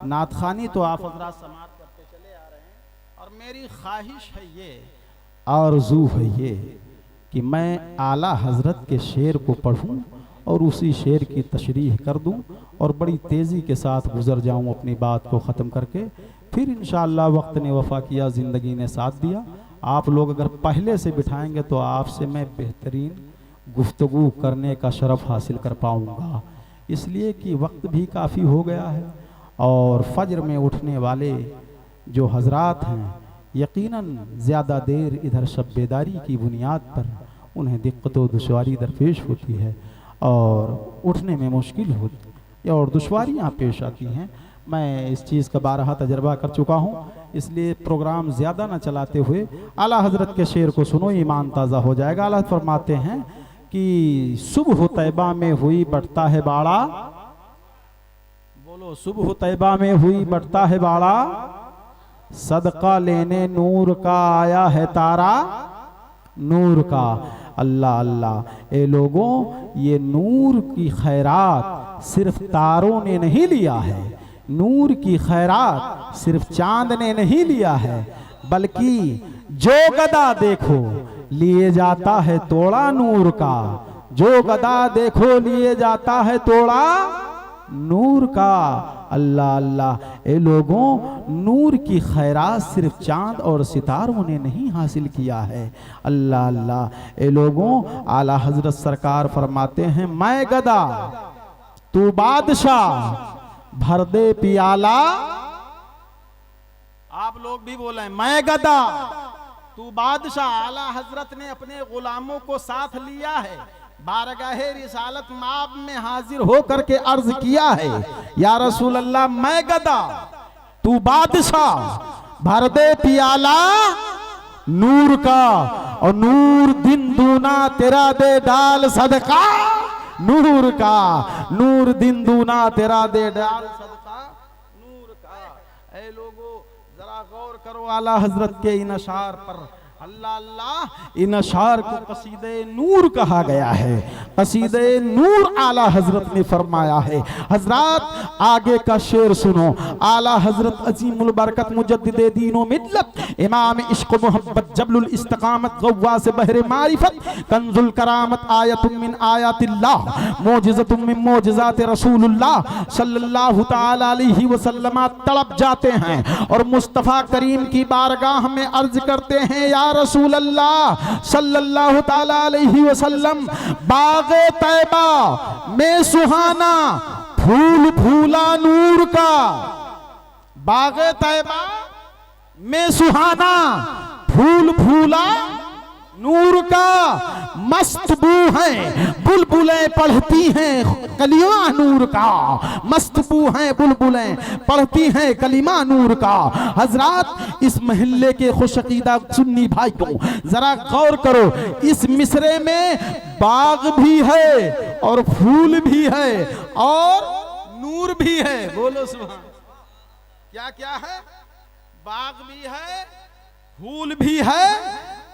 नात खानी तो आप हजरात समात करते चले आ रहे हैं, और मेरी ख्वाहिश है ये, आरज़ू है ये कि मैं आला हजरत के शेर को पढ़ूं और उसी शेर की तशरीह कर दूं और बड़ी तेज़ी के साथ गुजर जाऊं अपनी बात को ख़त्म करके। फिर इंशाअल्लाह वक्त ने वफ़ा किया, ज़िंदगी ने साथ दिया। आप लोग अगर पहले से बिठाएंगे तो आपसे मैं बेहतरीन गुफ्तगू करने का शरफ़ हासिल कर पाऊँगा, इसलिए कि वक्त भी काफ़ी हो गया है और फज्र में उठने वाले जो हजरात हैं यकीनन ज़्यादा देर इधर शब बेदारी की बुनियाद पर उन्हें दिक्कत व दुश्वारी दरपेश होती है और उठने में मुश्किल होती है और दुश्वारियाँ पेश आती हैं। मैं इस चीज़ का बारहा तजर्बा कर चुका हूँ, इसलिए प्रोग्राम ज़्यादा न चलाते हुए आला हजरत के शेर को सुनो, ईमान ताज़ा हो जाएगा। आला फरमाते हैं कि सुबह तैबा में हुई बढ़ता है बाड़ा, बोलो सुबह तैबा में हुई बढ़ता है बाड़ा, सदका लेने नूर का आया है तारा, नूर का। अल्लाह अल्लाह, ए लोगों ये नूर की खैरात सिर्फ तारों ने नहीं लिया है, नूर की खैरात सिर्फ चांद ने नहीं लिया है, बल्कि जो गदा देखो लिए जाता है तोड़ा नूर का, जो गदा देखो लिए जाता है तोड़ा नूर का। अल्लाह अल्लाह, ए लोगों नूर की खैरात सिर्फ चांद और सितारों ने नहीं हासिल किया है। अल्लाह अल्लाह, ए लोगों आला हजरत सरकार फरमाते हैं मैं गदा तू बादशाह, भर दे पियाला। आप लोग भी बोले मैं गदा तू बादशाह। आला हजरत ने अपने गुलामों को साथ लिया है, बारगाहे रिसालत माब में हाजिर हो करके अर्ज किया है, या रसूल अल्लाह मैं गदा तू बादशाह, भर दे पियाला नूर का, और नूर दिन दूना तेरा दे डाल सदका नूर का, नूर दिन दूना तेरा दे डाल सदका नूर का। ऐ लोगो जरा गौर करो आला हजरत के इन अशार पर। अल्लाह अल्लाह, इन अशार को कसीदे नूर कहा गया है, कसीदे नूर आला हजरत ने फरमाया है। हजरत आगे का शेर सुनो, आला हजरत अजीमुल बरकत मुजद्दिदे दीनो मिल्लत इमाम इश्क मोहब्बत जबलुल इस्तिकामत गव्वास बहरे मारिफत कंजुल करामत आयतुम मिन आयातिल्लाह मौजिज़तुम मिन मौजिज़ात रसूलुल्लाह सल्लल्लाहु तआला अलैहि वसल्लम तड़प जाते हैं और मुस्तफ़ा करीम की बारगाह में अर्ज करते हैं या रसूल अल्लाह सल्लल्लाहु तआला अलैहि वसल्लम, बाग़े तैबा में सुहाना फूल फूला नूर का, बाग़े तैबा में सुहाना फूल फूला नूर का, मस्त बू है बुलबुलें पढ़ती हैं कलिमा नूर का, मस्त बू हैं बुलबुलें पढ़ती हैं कलिमा नूर का। हजरात इस महल्ले के खुशअकीदा सुन्नी भाइयों जरा गौर करो, इस मिसरे में बाग भी है और फूल भी है और नूर भी है। बोलो सुभान। क्या क्या है? बाग भी है, फूल भी है,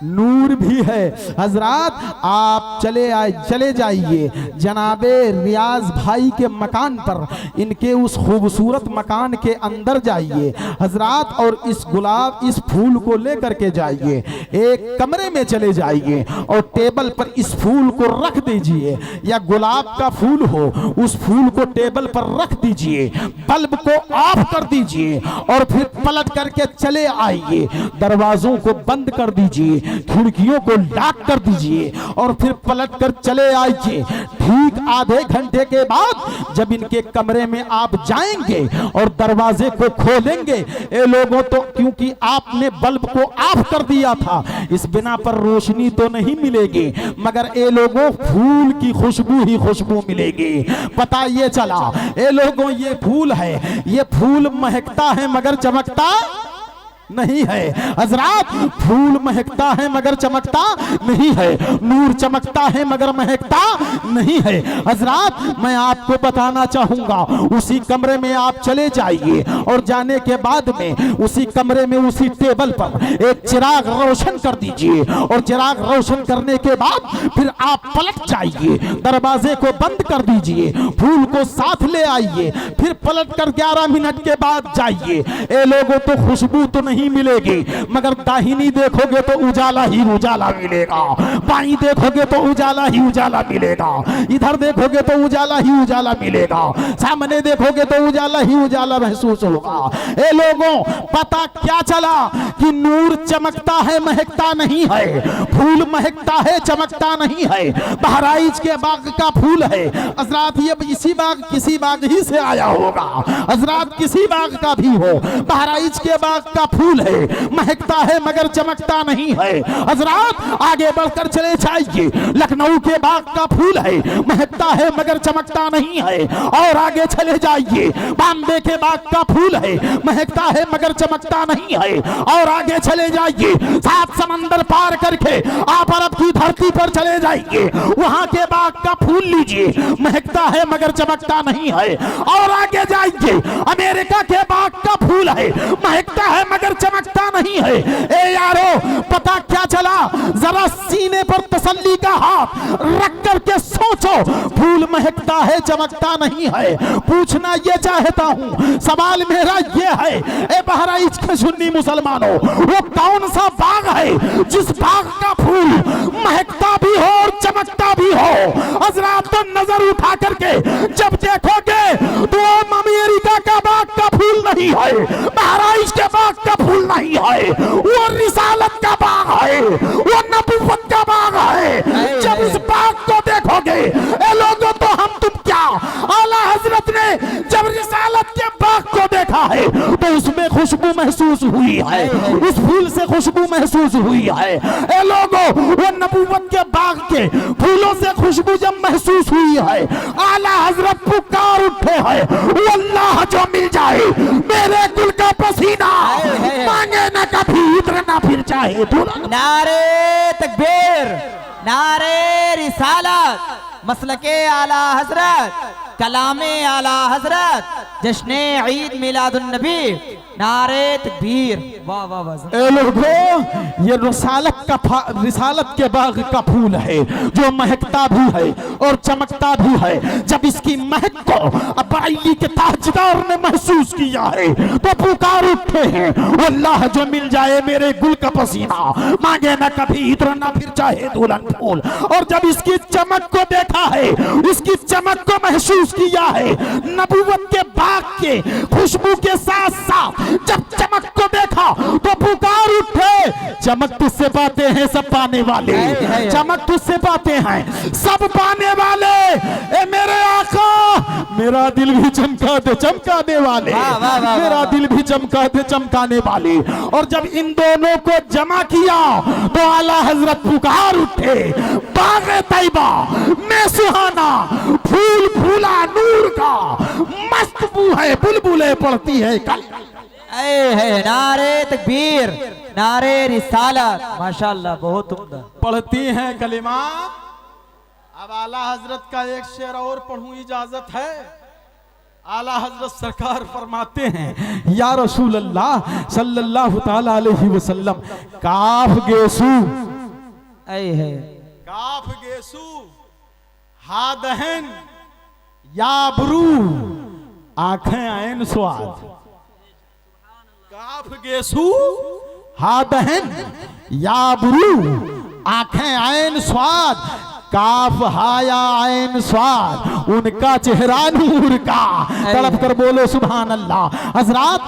नूर भी है। हजरात आप चले जाइए जनाबे रियाज भाई के मकान पर, इनके उस खूबसूरत मकान के अंदर जाइए हजरात, और इस गुलाब इस फूल को लेकर के जाइए, एक कमरे में चले जाइए और टेबल पर इस फूल को रख दीजिए, या गुलाब का फूल हो उस फूल को टेबल पर रख दीजिए, बल्ब को ऑफ कर दीजिए और फिर पलट करके चले आइए, दरवाजों को बंद कर दीजिए, खिड़कियों को लॉक कर दीजिए और फिर पलट कर चले आइए। ठीक आधे घंटे के बाद जब इनके कमरे में आप जाएंगे और दरवाजे को खोलेंगे, ये लोगों तो क्योंकि आपने बल्ब को ऑफ कर दिया था इस बिना पर रोशनी तो नहीं मिलेगी, मगर ये लोगों फूल की खुशबू ही खुशबू मिलेगी। पता ये चला ये लोगों ये फूल है, ये फूल महकता है मगर चमकता नहीं है। हजरत फूल महकता है मगर चमकता नहीं है, नूर चमकता है मगर महकता नहीं है। हजरत मैं आपको बताना चाहूंगा, उसी कमरे में आप चले जाइए और जाने के बाद में उसी कमरे में उसी टेबल पर एक चिराग रोशन कर दीजिए और चिराग रोशन करने के बाद फिर आप पलट जाइए, दरवाजे को बंद कर दीजिए, फूल को साथ ले आइए, फिर पलट कर 11 मिनट के बाद जाइए। ए लोगों तो खुशबू तो नहीं मिलेगी मगर दाहिनी देखोगे तो उजाला ही उजाला मिलेगा, बाईं देखोगे तो उजाला ही उजाला मिलेगा, इधर देखोगे तो उजाला ही उजाला मिलेगा, सामने देखोगे तो उजाला ही उजाला महसूस होगा। ए लोगों पता क्या चला कि नूर चमकता है महकता नहीं है, फूल महकता है चमकता नहीं है। बहराइच के बाग का फूल है हजरत, ये इसी बाग किसी बाग ही से आया होगा हजरत, किसी बाग का भी हो, बहराइच के बाग का फूल है, महकता है मगर चमकता नहीं है। हजरत आगे बढ़कर चले जाइए, लखनऊ के बाग का फूल है, महकता है मगर चमकता नहीं है। और आगे चले जाइए, बॉम्बे के बाग का फूल है, महकता है मगर चमकता नहीं है। और आगे चले जाइए, 7 समंदर पार करके आप अरब की धरती पर चले जाइए, वहां के बाग का फूल लीजिए, महकता है मगर चमकता नहीं है। और आगे जाइए, अमेरिका के बाग का फूल है, महकता है मगर चमकता नहीं है। ए यारो पता क्या चला, जरा सीने पर तसल्ली का हाथ रख करके सोचो, फूल महकता है चमकता नहीं है। पूछना ये चाहता हूं, सवाल मेरा ये है, ए बहराइच के सुन्नी मुसलमानों, वो कौन सा बाग है जिस बाग का फूल महकता भी हो और चमकता भी हो? हजरात तो नजर उठा करके जब देखोगे तो अमेरिका का बाग का फूल नहीं है, बहराइच के बाग का फूल नहीं है, वो रिसालत का बाग है, वो नबूवत का बाग है। जब इस बाग को देखोगे ए लोगों तो हम तुम क्या, आला हजरत ने जब रिसालत के बाग को देखा है तो उसमें खुशबू महसूस हुई है, उस फूल से खुशबू महसूस हुई है। ए लोगों वो नबूवत के बाग के फूलों से खुशबू जब महसूस हुई है, आला हजरत पुकार उठे हैं, वो अल्लाह जो मिल जाए मेरे गुल का पसीना, मांगे न कभी इतना फिर चाहे दुल्हन। नारे तकबीर, नारे रिसालत, मसलके आला हजरत, कलामे आला हजरत, जश्ने ईद मिलादुन नबी, नारे तकबीर। वाह वाह वाह। ए लोगों ये रिसालत के बाग का फूल है जो महकता भी है और चमकता भी है। जब इसकी महक को बरेली के ताजदार ने महसूस किया है तो पुकार उठे हैं, अल्लाह जो मिल जाए मेरे गुल का पसीना, मांगे ना कभी इधर ना फिर चाहे दुल्हन फूल। और जब इसकी चमक को देखा है, इसकी चमक को महसूस किया है, नबूवत के बाग के खुशबू के साथ साथ जब चमक को देखा तो पुकार उठे, चमक तुझसे पाते हैं सब पाने वाले, चमक तुझसे पाते हैं सब पाने वाले। ए मेरे आका मेरा दिल भी चमका दे चमकाने वाले, मेरा दिल भी चमका दे चमकाने वाले। और जब इन दोनों को जमा किया तो आला हजरत पुकार उठे, बाग़े तैयबा में सुहाना फूल फूला नूर का, मस्त बू है बुलबुलें पड़ती है कल। नारे तकबीर, नारे रिसालत, माशाअल्लाह बहुत उम्दा पढ़ती हैं कलिमा। अब आला हजरत का एक शेर और पढ़ूं, इजाजत है? आला हजरत सरकार फरमाते हैं, या रसूल अल्लाह सल्लल्लाहु ताला अलैहि वसल्लम, काफ गेसू, काफ गेसू हा दहन या ब्रू, आंखें आयन स्वाद। काफ गेसू हा दहन या ब्रू, आंखें आयन स्वाद, काफ हाया आयन स्वाद, उनका चेहरा नूर का। तड़प कर बोलो सुभान अल्लाह। हजरत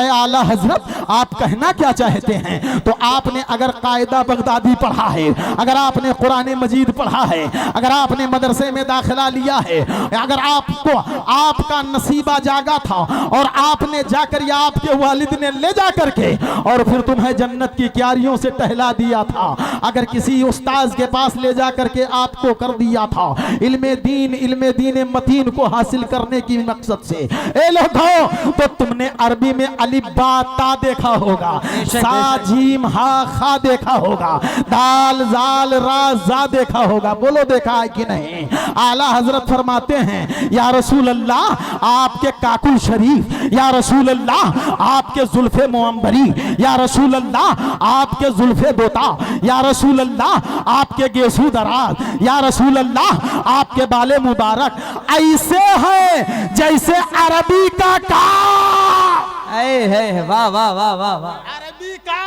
आला हजरत आप कहना क्या चाहते हैं? तो आपने अगर कायदा बगदादी पढ़ा है, अगर आपने कुरान मजीद पढ़ा है, अगर आपने मदरसे में दाखिला लिया है, अगर आपको आपका नसीबा जागा था और आपने जाकर या आपके वालिद ने ले जा करके और फिर तुम्हें जन्नत की क्यारियों से टहला दिया था, अगर किसी उस्ताद के पास ले जाकर के आपको कर दिया था इल्मे दीन मतीन को हासिल करने की मकसद से, ए लोगों तो तुमने अरबी में अलिफ बा ता देखा होगा, सा जीम हा खा देखा होगा, दाल जाल रा जा देखा होगा। बोलो देखा है कि नहीं? आला हजरत फरमाते हैं या रसूल अल्लाह आपके काकुल शरीफ, या रसूल अल्लाह आपके जुल्फे मुअम्बरी, या रसूल अल्लाह आपके जुल्फे बोता, या रसूल अल्लाह आपके गेसू दराज, या रसूल अल्लाह आपके बाले मुबारक ऐसे है जैसे अरबी का काफ। है वाह वाह वाह वाह वाह। अरबी का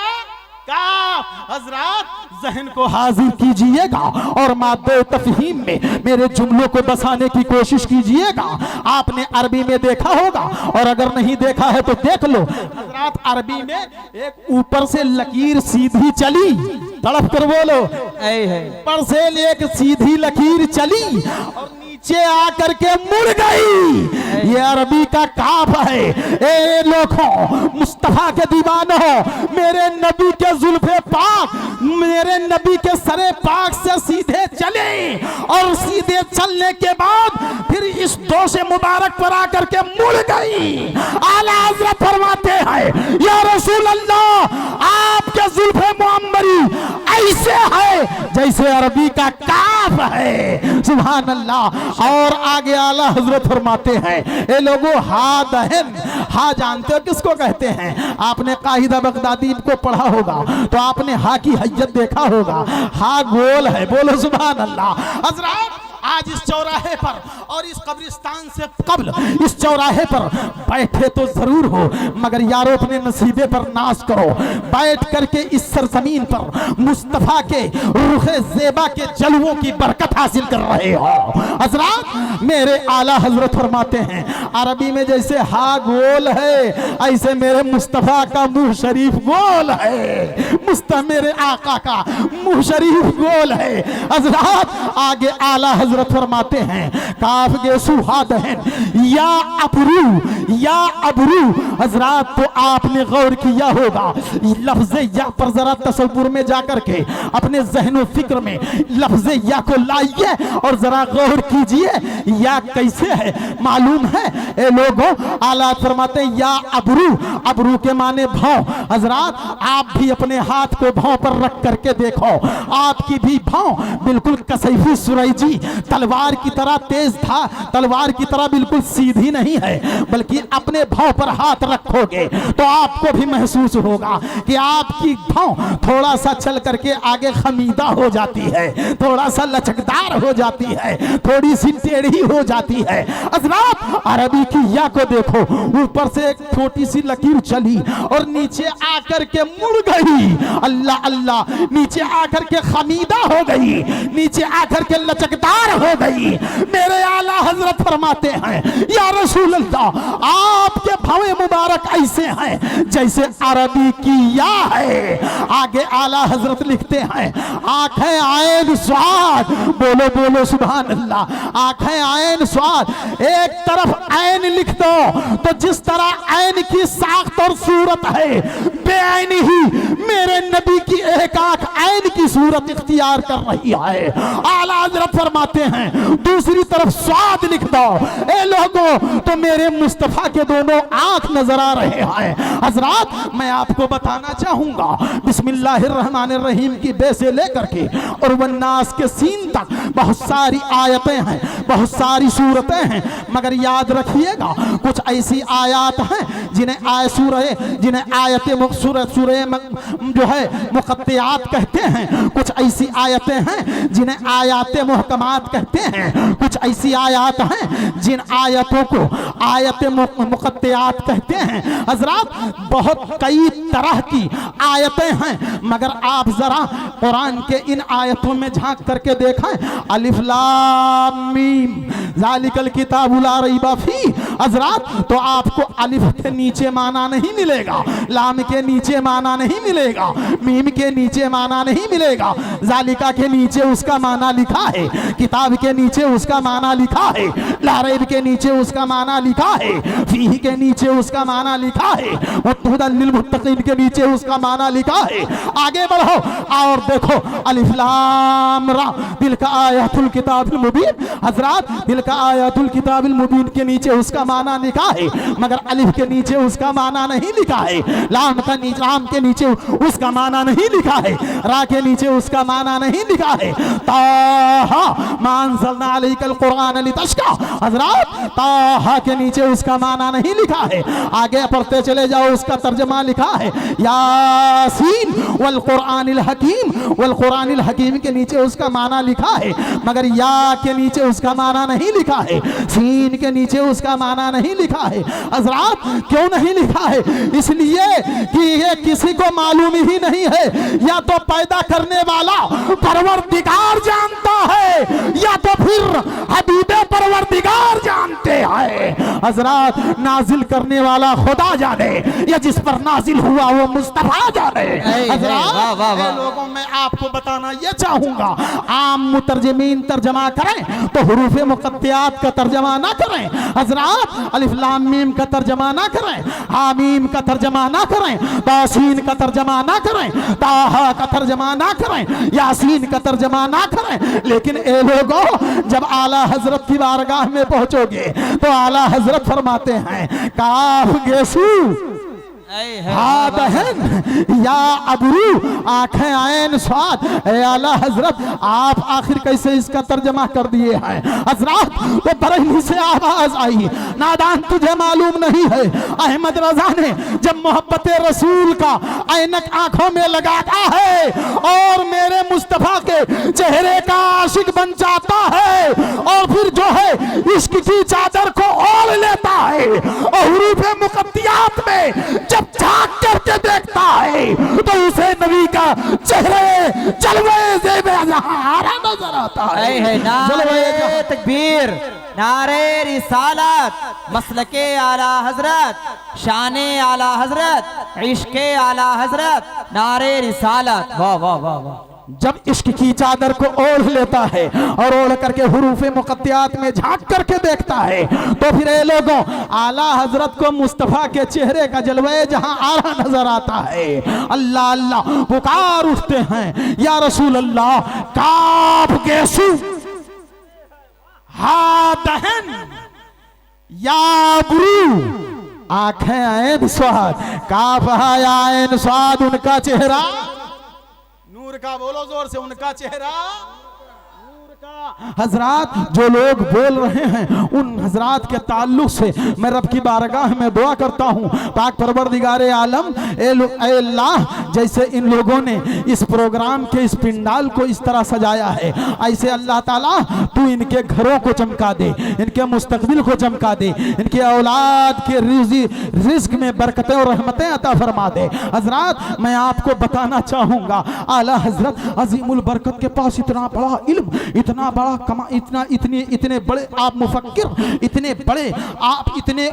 काफ। हजरत जहन को हाजिर कीजिएगा और मादे तफहीम में मेरे जुमलों को बसाने की कोशिश कीजिएगा। आपने अरबी में देखा होगा और अगर नहीं देखा है तो देख लो। हजरत अरबी में एक ऊपर से लकीर सीधी चली, तड़प कर बोलो, ऊपर से एक सीधी लकीर चली और नीचे आकर के मुड़ गई। ये अरबी का काफ है। ए लोगों, मुस्तफा के दीवानों, मेरे नबी के जुल्फे पाक, मेरे नबी के सरे पाक से सीधे चले और सीधे चलने के बाद फिर इस दोषे मुबारक पर आकर के मुड़ गई। आला हज़रत फरमाते हैं या रसूल अल्लाह आपके जुल्फे मुअम्मरी ऐसे है जैसे अरबी का काफ है। सुभान अल्लाह। और आगे आला हजरत फरमाते हैं ए लोगों, हा दहन, हा जानते हो किसको कहते हैं? आपने काहिदा बगदादी को पढ़ा होगा तो आपने हा की हैयत देखा होगा। हा गोल है। बोलो सुभान अल्लाह। हजरत आज इस चौराहे पर और इस कब्रिस्तान से कबल इस चौराहे पर बैठे तो जरूर हो, मगर यारो अपने नसीबे पर नाज करो। बैठ करके इस सरजमीन पर मुस्तफा के रुखे ज़ेबा के जलवों की बरकत हासिल कर रहे हो। हजरत मेरे आला हजरत फरमाते हैं अरबी में जैसे हा गोल है ऐसे मेरे मुस्तफा का मुंह शरीफ गोल है। मुस्तफा मेरे आका का मुंह शरीफ गोल है। हजरत आगे आला हजरत फरमाते हैं काफ के सुहादहन या अबरू, या अबरू। हजरत तो आपने गौर किया होगा लफ्ज़ या पर जरा तसव्वुर में जाकर के अपने ज़हन फिक्र में लफ्ज़ या को लाइए और जरा गौर कीजिए या कैसे है। मालूम है ए लोगों, आला फरमाते हैं या अबरू, अबरू के माने भाव। हजरत आप भी अपने हाथ को भाव पर रख करके देखो, आपकी भी भाव बिल्कुल कसैफी सुरैजी तलवार की तरह तेज था, तलवार की तरह बिल्कुल सीधी नहीं है, बल्कि अपने भाव पर हाथ रखोगे तो आपको भी महसूस होगा कि आपकी भाव थोड़ा सा चल करके आगे खमीदा हो जाती है, थोड़ा सा लचकदार हो जाती है, थोड़ी सी टेढ़ी हो जाती है। हजरत अरबी की या को देखो, ऊपर से एक छोटी सी लकीर चली और नीचे आकर के मुड़ गई। अल्लाह अल्लाह, नीचे आकर के खमीदा हो गई, नीचे आकर के लचकदार हो गई। मेरे आला हजरत फरमाते हैं या रसूल अल्लाह आपके भवे मुबारक ऐसे हैं जैसे अरबी की या है। आगे आला हजरत लिखते हैं आंखें आयन स्वाद। बोलो बोलो सुभान अल्लाह। आंखें आयन स्वाद, एक तरफ ऐन लिख दो तो जिस तरह ऐन की साख्त और सूरत है बेऐन ही मेरे नबी की एक आंख ऐन की सूरत इख्तियार कर रही है। आला हजरत फरमाते हैं दूसरी तरफ स्वाद लिख दो ए लोगों तो मेरे मुस्तफा के दोनों आंख नजर आ रहे हैं। हजरत मैं आपको बताना चाहूंगा बिस्मिल्लाहिर्रहमानिर्रहीम की बे से लेकर के और वन्नास के सीन तक बहुत सारी आयतें हैं, बहुत सारी सूरतें हैं, मगर याद रखिएगा कुछ ऐसी आयत हैं जिन्हें आयतें जो है मुकत्तियात कहते हैं, कुछ ऐसी आयतें हैं जिन्हें आयात मुहकमात कहते हैं, कुछ ऐसी आयत हैं जिन आयतों को आयत मुकत्तियात कहते हैं। हजरत बहुत कई तरह की आयतें हैं, मगर आप जरा कुरान के इन आयतों में झांक करके देखें अलिफ लाम मीम ज़ालिकल किताबु ला रैब फीह। हजरत तो आपको अलिफ के नीचे माना नहीं मिलेगा, लाम के नीचे माना नहीं मिलेगा, मीम के नीचे माना नहीं मिलेगा, ज़ालिका के नीचे उसका माना लिखा है, किताब के नीचे उसका माना लिखा है, ला रैब के नीचे उसका माना लिखा है, फीह के नीचे उसका माना माना लिखा है, हुदल लिल मुत्तकीन के नीचे उसका माना लिखा है। आगे बढ़ो और देखो, अलिफ लाम रा दिल का आयतुल किताबिल मुबीन, हजरत दिल का आयतुल किताबिल मुबीन के नीचे उसका माना लिखा है, मगर अलिफ के नीचे उसका माना नहीं लिखा है, लाम के नीचे उसका माना नहीं लिखा है, रा के नीचे उसका माना नहीं लिखा है। ताहा मा अंज़लना अलैकल कुरआन लितश्का, हजरत ताहा के नीचे उसका माना नहीं लिखा है। आगे पढ़ते चले जाओ, उसका तर्जमा लिखा है यासीन वल कुरआनिल हकीम, वल कुरआनिल हकीम के नीचे उसका माना लिखा है, मगर या के नीचे उसका माना नहीं लिखा है, सीन के नीचे उसका माना नहीं लिखा है। हजरत क्यों नहीं लिखा है? इसलिए कि ये किसी को मालूम ही नहीं है, या तो पैदा करने वाला परवरदिगार जानता है, या तो फिर हबीबे परवरदिगार जानते हैं। हजरत नाजिल करने वाला खुदा जाने, या जिस पर नाजिल हुआ वो मुस्तफा जाने। हजरत लोगों में आपको बताना ये चाहूंगा, आम मुतरजमीन तर्जमा करें तो हुरूफ मुक़त्तियात का तर्जमा ना करें, हजरत अलिफ लाम मीम का तर्जमा ना करें, हामीम का तर्जमा ना करें, तासीन का तर्जमा ना करें, ताहा का तर्जमा ना करें, यासीन का तर्जमा ना करें। लेकिन ए लोगों, जब आला हजरत की बारगाह में पहुंचोगे तो आला हजरत फरमाते हैं काफ गेसू हा दहन या अबरू आंखें आयन स्वाद। आला हजरत आप आखिर कैसे इसका तर्जमा कर दिए हैं? हजरत तो बरेली से आवाज आई, नादान तुझे मालूम नहीं है, अहमद रजा ने जब मोहब्बत रसूल का ऐनक आंखों में लगाता है और मेरे मुस्तफा के चेहरे का आशिक बन जाता है और फिर जो है इश्क की चादर को ओढ़ लेता है और हुरूफ मुक़त्तियात में जब झांक करके देखता है तो उसे नबी का चेहरे जलवे से बेनहारा नजर आता है। नारे तकबीर, नारे रिसालत, मसलके आला हजरत, शाने आला हजरत, इश्के आला हजरत, नारे रिसालत। वाह वाह वाह वाह। जब इश्क की चादर को ओढ़ लेता है और ओढ़ करके हुरूफे मुक़त्तियात में झांक करके देखता है तो फिर ये लोगों आला हजरत को मुस्तफा के चेहरे का जलवे जहां आला नजर आता है। अल्लाह अल्लाह पुकार उठते हैं, या रसूल अल्लाह काफ गेसू हा दहन या बुरू आंखें ऐन स्वाद, काफ हा या ऐन स्वाद उनका चेहरा नूर का, बोलो जोर से, उनका चेहरा नूर का। हजरात जो लोग बोल रहे हैं उन हजरात के ताल्लुक से मैं रब की बारगाह में दुआ करता हूँ, पाक परवरदिगारे आलम ए अल्लाह, जैसे इन लोगों ने इस प्रोग्राम के इस पिंडाल को इस तरह सजाया है, ऐसे अल्लाह ताला तू इनके घरों को चमका दे, इनके मुस्तकबिल को चमका दे, इनके औलाद के रिज़्क़ में बरकतें और रहमतें अता फरमा दे। हजरात मैं आपको बताना चाहूँगा, आला हजरत अजीमुल बरकत के पास इतना बड़ा इल्म, इतना बड़ा कमा, इतने बड़े आप मुफक्किर, इतने बड़े आप, इतने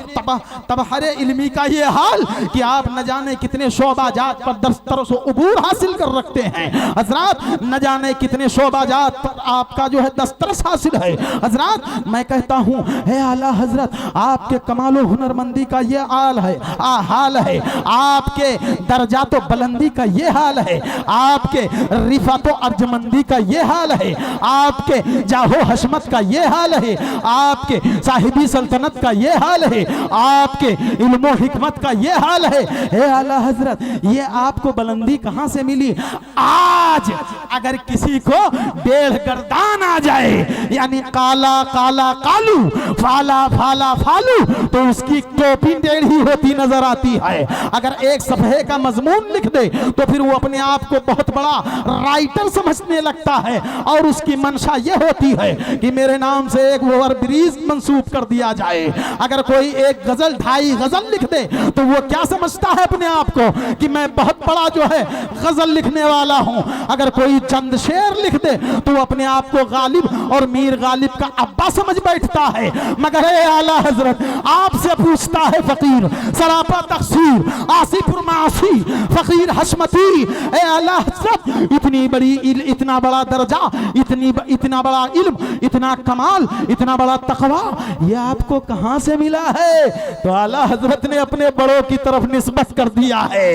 तबहरे इल्मी का ये हाल कि आप न जाने कितने शोबाजात पर दस्तरस उबूर हासिल कर रखते हैं। हजरात न जाने कितने शोबाजात पर आपका जो है दस्तरस हासिल है। हजरात मैं कहता हूँ है आला हजरत आपके कमालो हुनरमंदी का ये हाल है, हाल है, आपके दर्जातो बुलंदी का ये हाल है, आपके रिफातो अर्जमंदी का ये हाल है, आपके जाहो हशमत का ये हाल है, आपके साहिबी सल्तनत का ये हाल है, आपके इल्मो हिकमत का ये हाल है। हे आला हजरत ये आपको बुलंदी कहां से मिली? आज अगर किसी को 1.5 गर्दान आ जाए, यानी काला काला कालू, फाला फाला फालू, तो उसकी टोपी 1.5 ही होती नजर आती है। अगर एक सफ़हे का मजमून लिख दे तो फिर वो अपने आप को बहुत बड़ा राइटर समझने लगता है और उसकी मंशा ये होती है कि मेरे नाम से एक ओवर ब्रिज मंसूब कर दिया जाए। अगर कोई एक गजल 2.5 गजल लिख दे तो वो क्या समझता है अपने आप को कि मैं बहुत बड़ा जो है गजल लिखने वाला हूं। अगर कोई चंद शेर लिख दे तो वो अपने आप को गालिब और मीर गालिब का अब्बा समझ बैठता है। मगर ए आला हजरत आपसे पूछता है फकीर सरापा तकसीर आसिफुर मासी फकीर हशमती, ए आला हजरत इतनी बड़ी, इतना बड़ा दर्जा, इतना इतना बड़ा इल्म, इतना कमाल, इतना बड़ा तकवा, ये आपको कहां से मिला है? तो आला हजरत ने अपने बड़ों की तरफ निस्बत कर दिया है,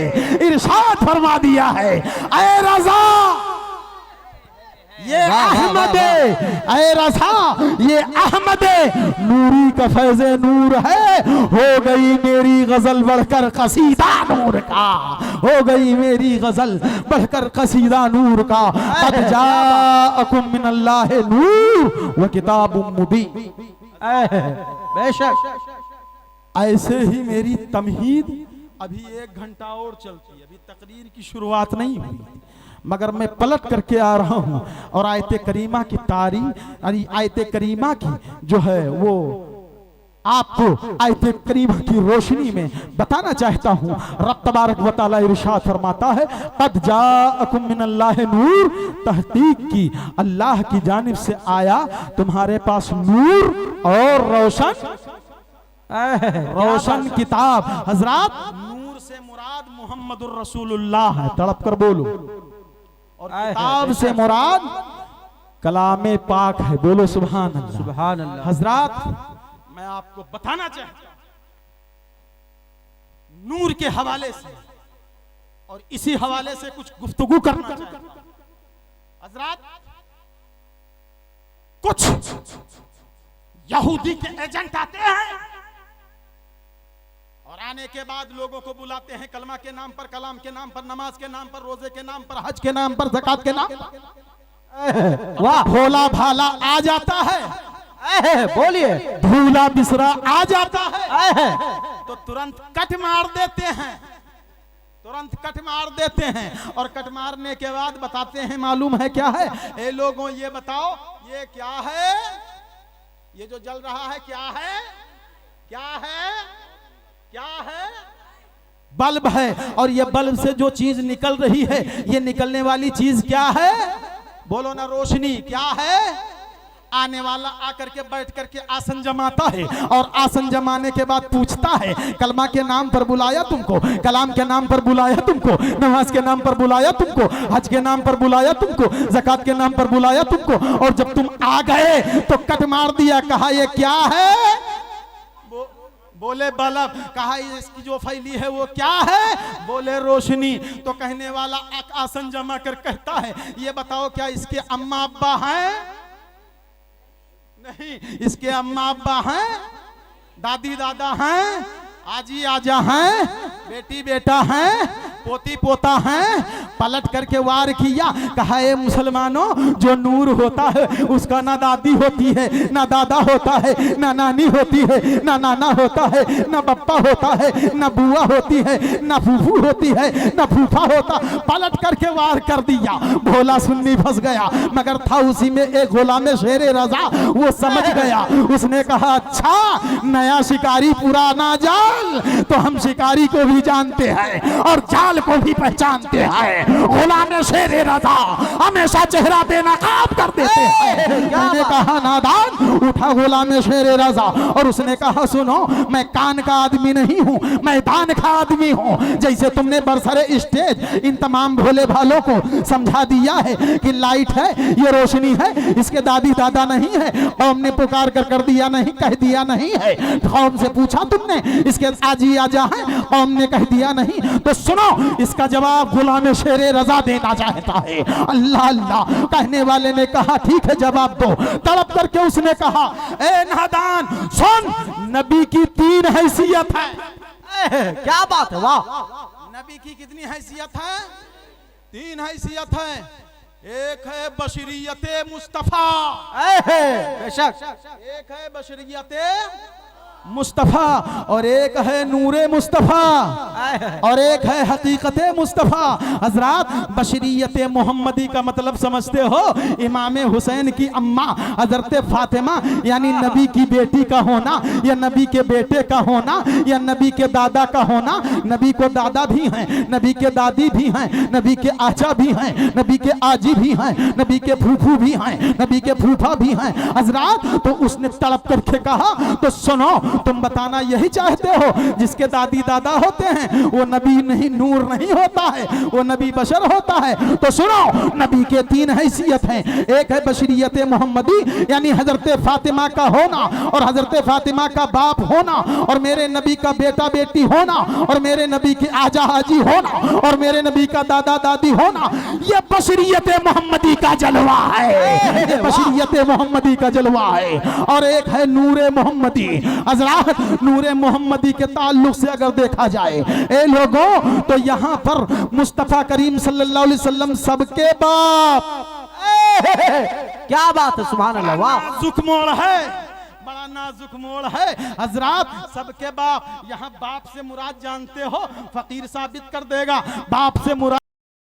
इरशाद फरमा दिया है, ऐ रजा ये अहमद, ऐ रजा ये अहमद नूरी का फैज़े नूर है, हो गई मेरी गजल बढ़कर कसीदा नूर का, हो गई मेरी गजल बढ़कर कसीदा नूर का। कद जाअकुम मिनल्लाहि नूर व किताबुम मुबीन। बेशक ऐसे ही मेरी तमहीद अभी 1 घंटा और चलती है, अभी तकरीर की शुरुआत नहीं हुई, मगर मैं पलट करके आ रहा हूं और आयते करीमा की तारीफ, आयते करीमा की जो है वो आपको आयते करीमा की रोशनी में बताना चाहता हूं। रब तबारक व तआला इरशाद फरमाता है, कद जाअकुम मिनल्लाहि नूर, तहकीक की अल्लाह की जानिब से आया तुम्हारे पास नूर और रोशन किताब। हजरात, नूर से मुराद मुहम्मदुर रसूलुल्लाह है, तड़प कर बोलो, और किताब से मुराद कलामे पाक है, बोलो सुभान अल्लाह। सुभान अल्लाह। हजरात, मैं आपको बताना चाहता हूं नूर के हवाले से, और इसी हवाले से कुछ गुफ्तगू करना चाहता हूं। हजरात, कुछ यहूदी के एजेंट आते हैं और आने के बाद लोगों को बुलाते हैं कलमा के नाम पर, कलाम के नाम पर, नमाज के नाम पर, रोजे के नाम पर, हज के नाम पर, ज़कात के नाम पर। वाह, भोला भाला आ जाता है, बोलिए, भूला बिसरा आ जाता है, तो तुरंत कट मार देते हैं, तुरंत कट मार देते हैं, और कट मारने के बाद बताते हैं मालूम है क्या है? ए लोगों ये बताओ ये क्या है? ये जो जल रहा है क्या है? क्या है? क्या है? बल्ब है, और ये बल्ब से जो चीज निकल रही है, ये निकलने वाली चीज क्या है? बोलो ना, रोशनी। क्या है? आने वाला आकर के बैठ करके आसन जमाता है, और आसन जमाने के बाद पूछता है, कलमा के नाम पर बुलाया तुमको, कलाम के नाम पर बुलाया तुमको, नमाज के नाम पर बुलाया तुमको, हज के नाम पर बुलाया तुमको, ज़कात के नाम पर बुलाया तुमको, और जब तुम आ गए तो कट मार दिया, कहा ये क्या है? बोले बल्ब। कहा इसकी जो फैली है वो क्या है? बोले रोशनी। तो कहने वाला आसन जमा कर कहता है, ये बताओ क्या इसके अम्मा अब्बा हैं? नहीं, इसके अम्मा अब्बा हैं, दादी दादा हैं, आजी आजा हैं, बेटी बेटा हैं, पोती पोता हैं। पलट करके वार किया, कहा ए मुसलमानों, जो नूर होता है उसका ना दादी होती है, ना दादा होता है, ना नानी होती है, ना नाना होता है, ना पप्पा होता है, ना बुआ होती है, ना फूफू होती है, ना फूफा होता। पलट करके वार कर दिया। भोला सुन्नी फंस गया, मगर था उसी में एक गुलाम शेरे रजा, वो समझ गया। उसने कहा, अच्छा नया शिकारी पुराना जाल, तो हम शिकारी को भी जानते हैं और जाल को भी पहचानते हैं। गुलाम शेरे रजा हमेशा चेहरा बेनकाब कर देते हैं। मैंने कहा, नादान, उठा गुलाम शेरे रजा, और उसने कहा, सुनो, मैं कान का आदमी नहीं हूँ, मैदान का आदमी हूँ। जैसे तुमने बरसरे स्टेज इन तमाम भोले भालों को समझा दिया है कि लाइट है, ये रोशनी है, इसके दादी दादा नहीं है, कौम ने पुकार कर दिया नहीं, कह दिया नहीं है। कौम से पूछा तुमने इसके आजी आजा है, कौम ने कह दिया नहीं। तो सुनो, इसका जवाब गुलाम शेरे रजा देना चाहता है। अल्लाह अल्लाह कहने वाले ने कहा, ठीक है जवाब दो। तड़प करके उसने कहा, ए नादान सुन, नबी की 3 हैसियत है। क्या बात है, वाह। नबी की कितनी हैसियत है? 3 हैसियत है। एक है बशरियत मुस्तफा, बेशक, एक है बशरियत मुस्तफा, और एक है नूरे मुस्तफा, और एक है हकीकत मुस्तफा। हजरात, बशरियत मोहम्मदी का मतलब समझते हो? इमाम हुसैन की अम्मा हजरत फातिमा, यानी नबी की बेटी का होना, या नबी के बेटे का होना, या नबी के दादा का होना। नबी को दादा भी हैं, नबी के दादी भी हैं, नबी के आचा भी हैं, नबी के आजी भी हैं, नबी के फूफू भी हैं, नबी के फूफा भी हैं। हजरात, तो उसने तड़प करके कहा, तो सुनो, तुम बताना यही चाहते हो जिसके दादी दादा होते हैं वो नबी नहीं, नूर नहीं होता है, वो नबी बशर होता है। तो सुनो, नबी के 3 हैसियत हैं। एक है बशरियत मोहम्मदी, यानी हजरत फातिमा का होना और हजरत फातिमा का बाप होना और मेरे नबी का बेटा बेटी होना और मेरे नबी के आजा हाजी होना और मेरे नबी का दादा दादी होना। ये बशरियत मोहम्मदी का जलवा है, ये बशरियत मोहम्मदी का जलवा है। और एक है नूरे मोहम्मदी। हजरात, नूरे मोहम्मदी के ताल्लुक से अगर देखा जाए ए लोगों, तो यहाँ पर मुस्तफा करीम सल्लल्लाहु अलैहि वसल्लम सबके बाप। क्या बात है, सुभान अल्लाह, वाह। नाजुक मोड़ है, बड़ा नाजुक मोड़ है हजरात, सबके बाप। यहाँ बाप से मुराद जानते हो, फकीर साबित कर देगा। बाप से मुराद